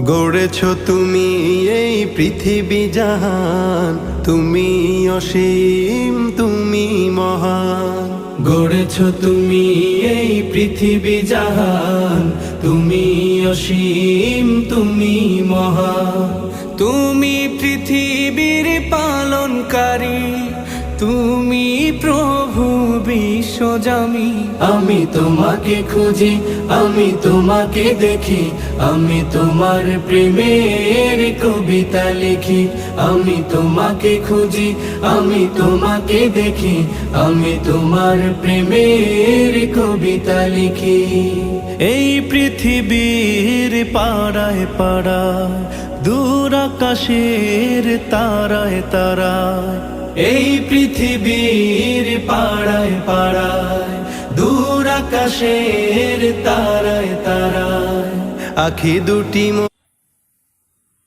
গড়েছ তুমি এই পৃথিবী জাহান, তুমি অসীম তুমি মহান। গড়েছ তুমি এই পৃথিবী জাহান, তুমি অসীম তুমি মহান। তুমি পৃথিবীর পালনকারী, তুমি প্রভু বিশ্বজামি। আমি তোমাকে খুঁজি, আমি তোমাকে দেখি, আমি তোমার প্রেমের কবিতা লিখি। আমি তোমাকে খুঁজি, আমি তোমাকে দেখি, আমি তোমার প্রেমের কবিতা লিখি। এই পৃথিবীর পাড়ায় পাড়ায়, দূর আকাশের তারায় তারায়, এই পৃথিবীর পাড়ায় পাড়ায়, দূর আকাশের তারায় তারায়, আখি দুটি